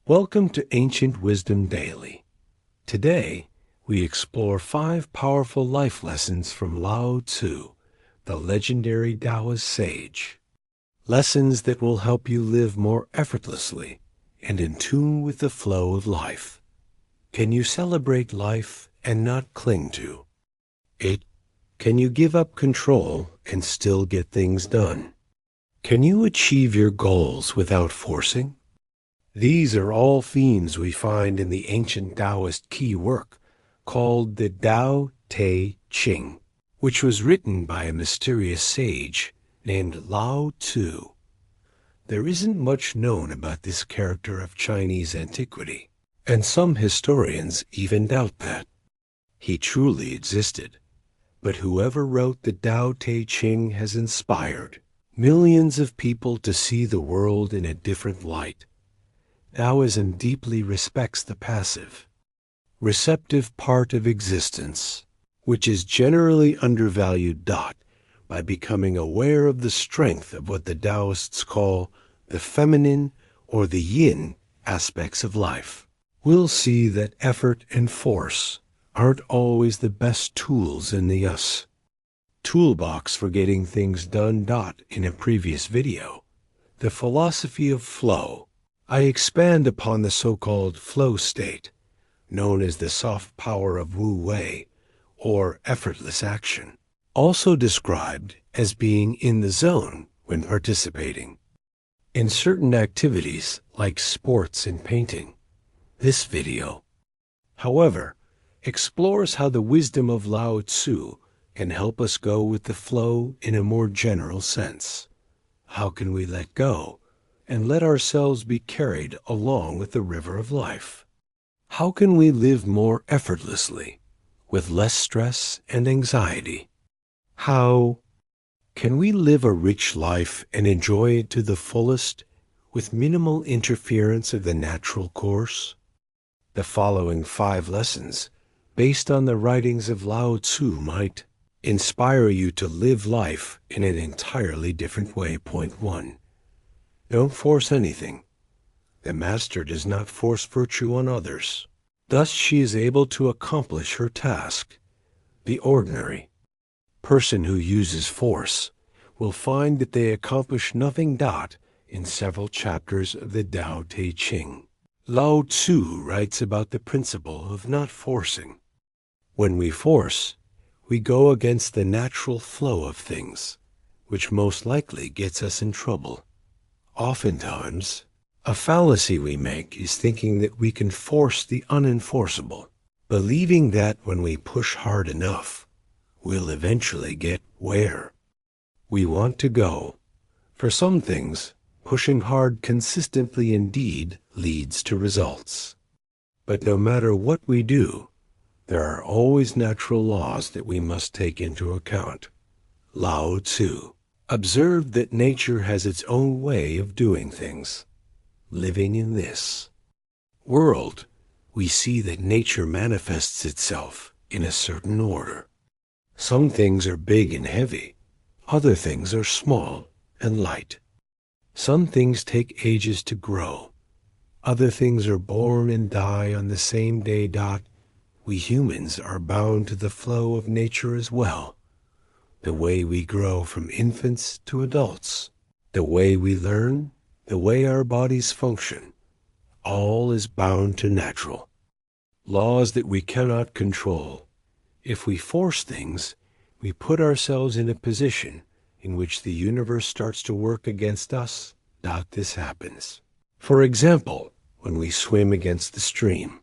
Welcome to Ancient Wisdom Daily. Today, we explore 5 powerful life lessons from Lao Tzu, the legendary Taoist sage. Lessons that will help you live more effortlessly and in tune with the flow of life. Can you celebrate life and not cling to it? Can you give up control and still get things done? Can you achieve your goals without forcing? These are all themes we find in the ancient Taoist key work called the Tao Te Ching, which was written by a mysterious sage named Lao Tzu. There isn't much known about this character of Chinese antiquity, and some historians even doubt that he truly existed. But whoever wrote the Tao Te Ching has inspired millions of people to see the world in a different light. Taoism deeply respects the passive, receptive part of existence, which is generally undervalued. By becoming aware of the strength of what the Taoists call the feminine or the yin aspects of life, we'll see that effort and force aren't always the best tools in the toolbox for getting things done. In a previous video, the philosophy of flow, I expand upon the so-called flow state, known as the soft power of Wu Wei, or effortless action, also described as being in the zone when participating in certain activities like sports and painting. This video, however, explores how the wisdom of Lao Tzu can help us go with the flow in a more general sense. How can we let go and let ourselves be carried along with the river of life? How can we live more effortlessly, with less stress and anxiety? How can we live a rich life and enjoy it to the fullest with minimal interference of the natural course? The following 5 lessons, based on the writings of Lao Tzu, might inspire you to live life in an entirely different way. Point 1. Don't force anything. The master does not force virtue on others. Thus she is able to accomplish her task. The ordinary person who uses force will find that they accomplish nothing. In several chapters of the Tao Te Ching, Lao Tzu writes about the principle of not forcing. When we force, we go against the natural flow of things, which most likely gets us in trouble. Oftentimes, a fallacy we make is thinking that we can force the unenforceable, believing that when we push hard enough, we'll eventually get where we want to go. For some things, pushing hard consistently indeed leads to results. But no matter what we do, there are always natural laws that we must take into account. Lao Tzu observed that nature has its own way of doing things. Living in this world, we see that nature manifests itself in a certain order. Some things are big and heavy, other things are small and light. Some things take ages to grow, other things are born and die on the same day. We humans are bound to the flow of nature as well. The way we grow from infants to adults, the way we learn, the way our bodies function, all is bound to natural laws that we cannot control. If we force things, we put ourselves in a position in which the universe starts to work against us. This happens, for example, when we swim against the stream.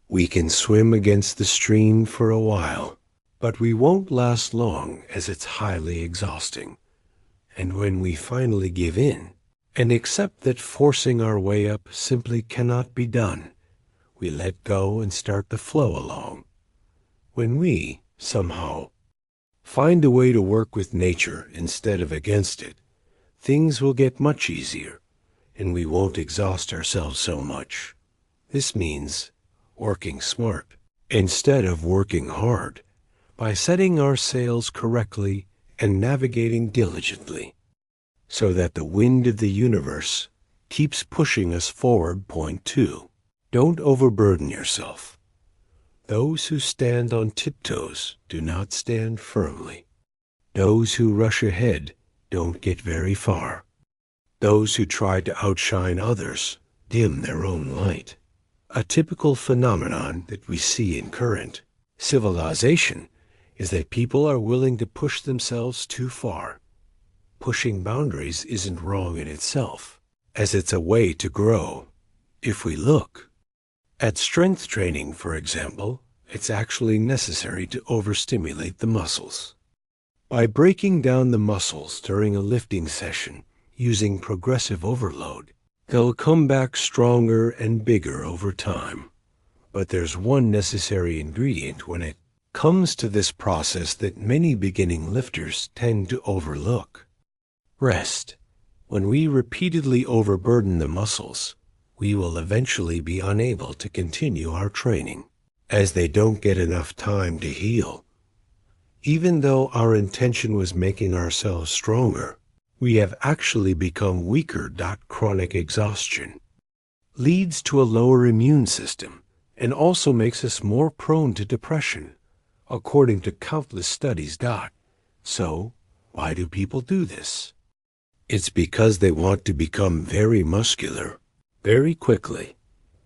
We can swim against the stream for a while, but we won't last long, as it's highly exhausting. And when we finally give in and accept that forcing our way up simply cannot be done, we let go and start the flow along. When we, somehow, find a way to work with nature instead of against it, things will get much easier, and we won't exhaust ourselves so much. This means working smart instead of working hard, by setting our sails correctly and navigating diligently, so that the wind of the universe keeps pushing us forward. Point 2. Don't overburden yourself. Those who stand on tiptoes do not stand firmly. Those who rush ahead don't get very far. Those who try to outshine others dim their own light. A typical phenomenon that we see in current civilization is that people are willing to push themselves too far. Pushing boundaries isn't wrong in itself, as it's a way to grow. If we look at strength training, for example, it's actually necessary to overstimulate the muscles. By breaking down the muscles during a lifting session using progressive overload, they'll come back stronger and bigger over time. But there's one necessary ingredient when it comes to this process that many beginning lifters tend to overlook: rest. When we repeatedly overburden the muscles, we will eventually be unable to continue our training, as they don't get enough time to heal. Even though our intention was making ourselves stronger, we have actually become weaker. Chronic exhaustion leads to a lower immune system and also makes us more prone to depression, according to countless studies. So, why do people do this? It's because they want to become very muscular very quickly,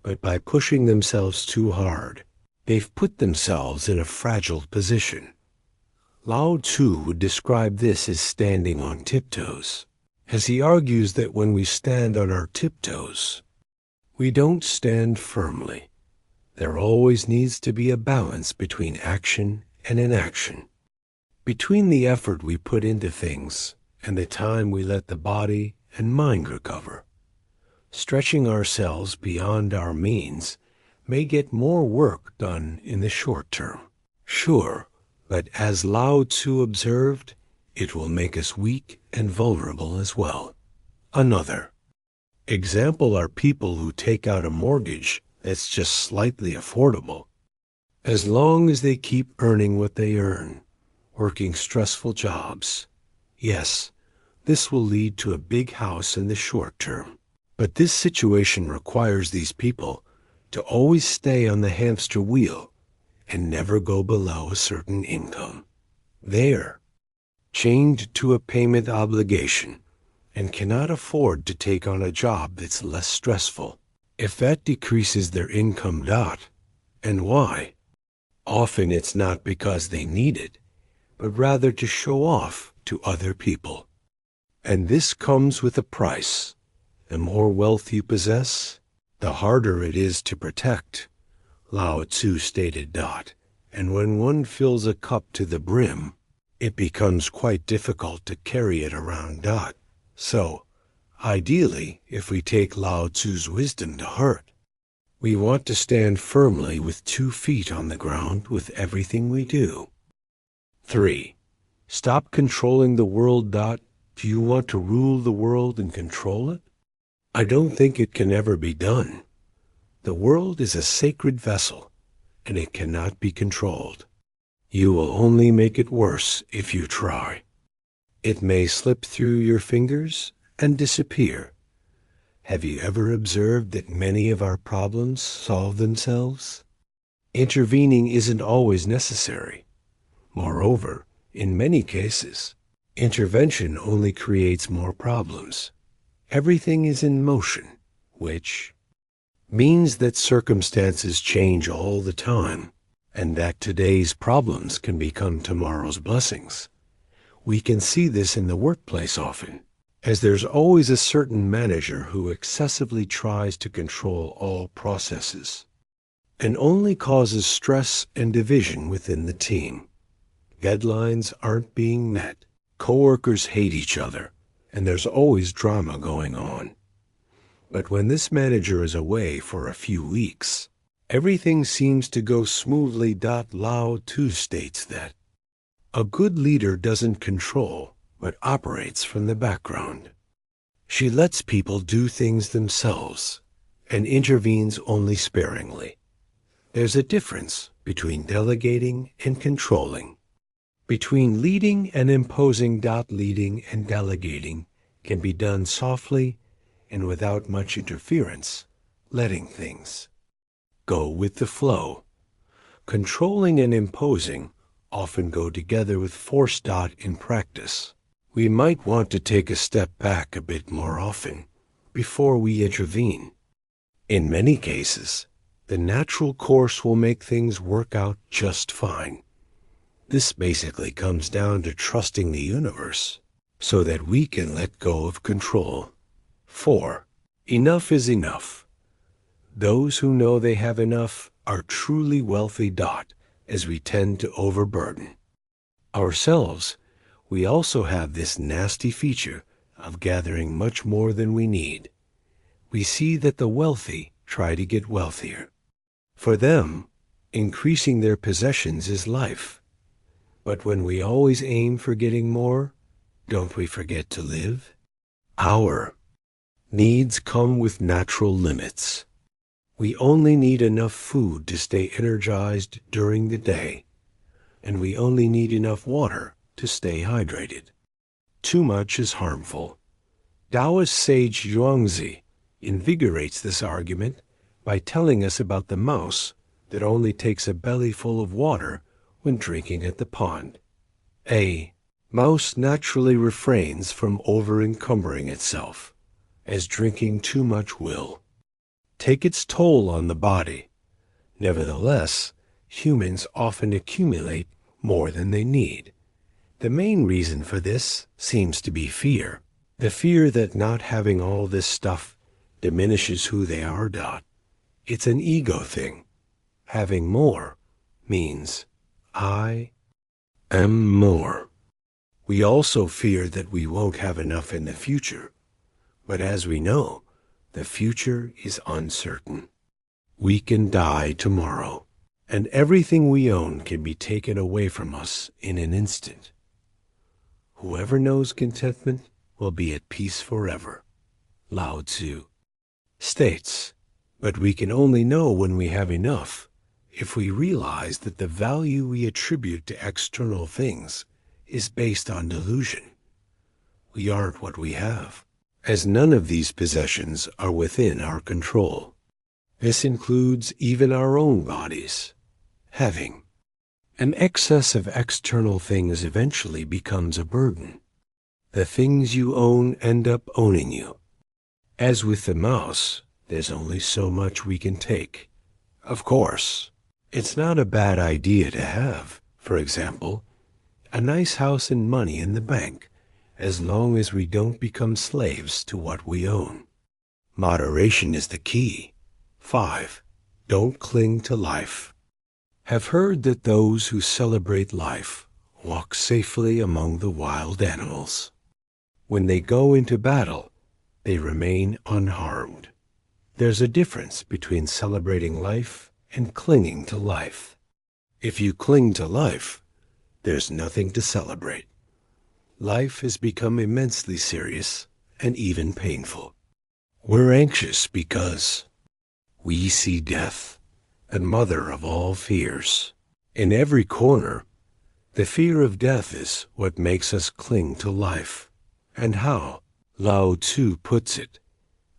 but by pushing themselves too hard, they've put themselves in a fragile position. Lao Tzu would describe this as standing on tiptoes, as he argues that when we stand on our tiptoes, we don't stand firmly. There always needs to be a balance between action and inaction, between the effort we put into things and the time we let the body and mind recover. Stretching ourselves beyond our means may get more work done in the short term, sure, but as Lao Tzu observed, it will make us weak and vulnerable as well. Another example are people who take out a mortgage that's just slightly affordable. As long as they keep earning what they earn, working stressful jobs, yes, this will lead to a big house in the short term. But this situation requires these people to always stay on the hamster wheel and never go below a certain income. They're chained to a payment obligation and cannot afford to take on a job that's less stressful. If that decreases their income, and why? Often it's not because they need it, but rather to show off to other people. And this comes with a price. The more wealth you possess, the harder it is to protect, Lao Tzu stated. And when one fills a cup to the brim, it becomes quite difficult to carry it around. So, ideally, if we take Lao Tzu's wisdom to heart, we want to stand firmly with 2 feet on the ground with everything we do. 3. Stop controlling the world. Do you want to rule the world and control it? I don't think it can ever be done. The world is a sacred vessel, and it cannot be controlled. You will only make it worse if you try. It may slip through your fingers and disappear. Have you ever observed that many of our problems solve themselves? Intervening isn't always necessary. Moreover, in many cases, intervention only creates more problems. Everything is in motion, which means that circumstances change all the time, and that today's problems can become tomorrow's blessings. We can see this in the workplace often, as there's always a certain manager who excessively tries to control all processes, and only causes stress and division within the team. Deadlines aren't being met, coworkers hate each other, and there's always drama going on. But when this manager is away for a few weeks, everything seems to go smoothly. Lao Tzu states that a good leader doesn't control, but operates from the background. She lets people do things themselves and intervenes only sparingly. There's a difference between delegating and controlling, between leading and imposing. Leading and delegating can be done softly and without much interference, letting things go with the flow. Controlling and imposing often go together with force. In practice, we might want to take a step back a bit more often before we intervene. In many cases, the natural course will make things work out just fine. This basically comes down to trusting the universe so that we can let go of control. 4. Enough is enough. Those who know they have enough are truly wealthy. As we tend to overburden ourselves, we also have this nasty feature of gathering much more than we need. We see that the wealthy try to get wealthier. For them, increasing their possessions is life. But when we always aim for getting more, don't we forget to live? Our needs come with natural limits. We only need enough food to stay energized during the day, and we only need enough water to stay hydrated. Too much is harmful. Taoist sage Zhuangzi invigorates this argument by telling us about the mouse that only takes a bellyful of water when drinking at the pond. A mouse naturally refrains from over-encumbering itself, as drinking too much will take its toll on the body. Nevertheless, humans often accumulate more than they need. The main reason for this seems to be fear. The fear that not having all this stuff diminishes who they are. It's an ego thing. Having more means I am more. We also fear that we won't have enough in the future. But as we know, the future is uncertain. We can die tomorrow, and everything we own can be taken away from us in an instant. Whoever knows contentment will be at peace forever. Lao Tzu states, but we can only know when we have enough if we realize that the value we attribute to external things is based on delusion. We aren't what we have, as none of these possessions are within our control. This includes even our own bodies. Having an excess of external things eventually becomes a burden. The things you own end up owning you. As with the mouse, there's only so much we can take. Of course, it's not a bad idea to have, for example, a nice house and money in the bank, as long as we don't become slaves to what we own. Moderation is the key. 5. Don't cling to life. Have heard that those who celebrate life walk safely among the wild animals. When they go into battle, they remain unharmed. There's a difference between celebrating life and clinging to life. If you cling to life, there's nothing to celebrate. Life has become immensely serious and even painful. We're anxious because we see death, the mother of all fears. In every corner, the fear of death is what makes us cling to life. And how Lao Tzu puts it,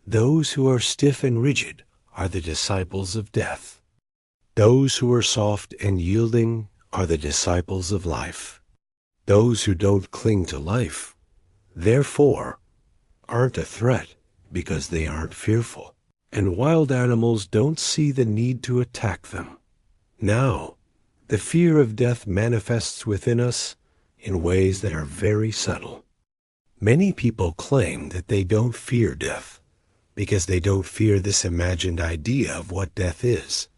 those who are stiff and rigid are the disciples of death. Those who are soft and yielding are the disciples of life. Those who don't cling to life, therefore, aren't a threat because they aren't fearful, and wild animals don't see the need to attack them. Now, the fear of death manifests within us in ways that are very subtle. Many people claim that they don't fear death because they don't fear this imagined idea of what death is.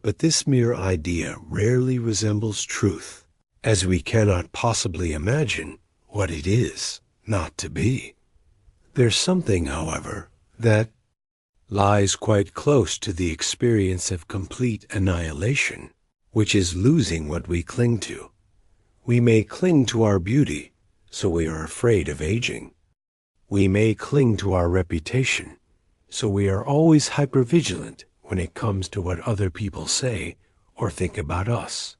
But this mere idea rarely resembles truth, as we cannot possibly imagine what it is not to be. There's something, however, that lies quite close to the experience of complete annihilation, which is losing what we cling to. We may cling to our beauty, so we are afraid of aging. We may cling to our reputation, so we are always hypervigilant when it comes to what other people say or think about us.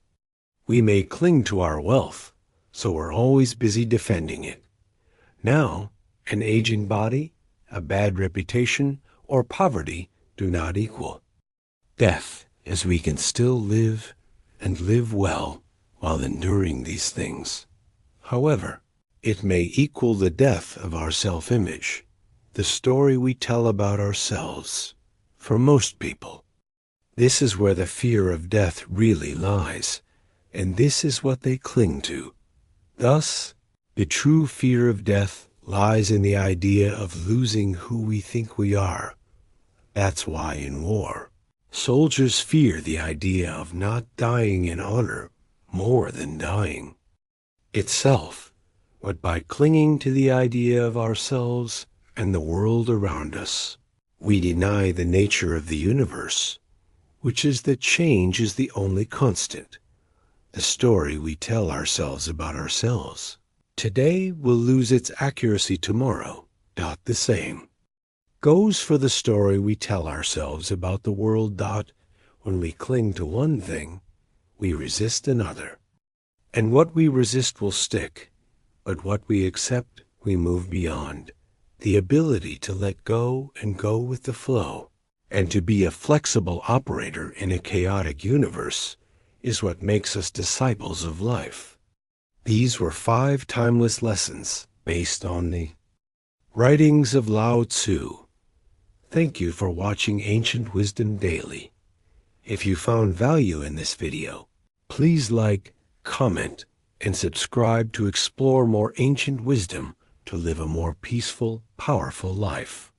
We may cling to our wealth, so we're always busy defending it. Now, an aging body, a bad reputation, or poverty do not equal death, as we can still live and live well while enduring these things. However, it may equal the death of our self-image, the story we tell about ourselves. For most people, this is where the fear of death really lies, and this is what they cling to. Thus, the true fear of death lies in the idea of losing who we think we are. That's why in war, soldiers fear the idea of not dying in honor more than dying itself, but by clinging to the idea of ourselves and the world around us, we deny the nature of the universe, which is that change is the only constant, the story we tell ourselves about ourselves. Today will lose its accuracy tomorrow, not the same. Goes for the story we tell ourselves about the world. When we cling to one thing, we resist another. And what we resist will stick, but what we accept, we move beyond. The ability to let go and go with the flow, and to be a flexible operator in a chaotic universe, is what makes us disciples of life. These were 5 timeless lessons based on the writings of Lao Tzu. Thank you for watching Ancient Wisdom Daily. If you found value in this video, please like, comment, and subscribe to explore more ancient wisdom to live a more peaceful, powerful life.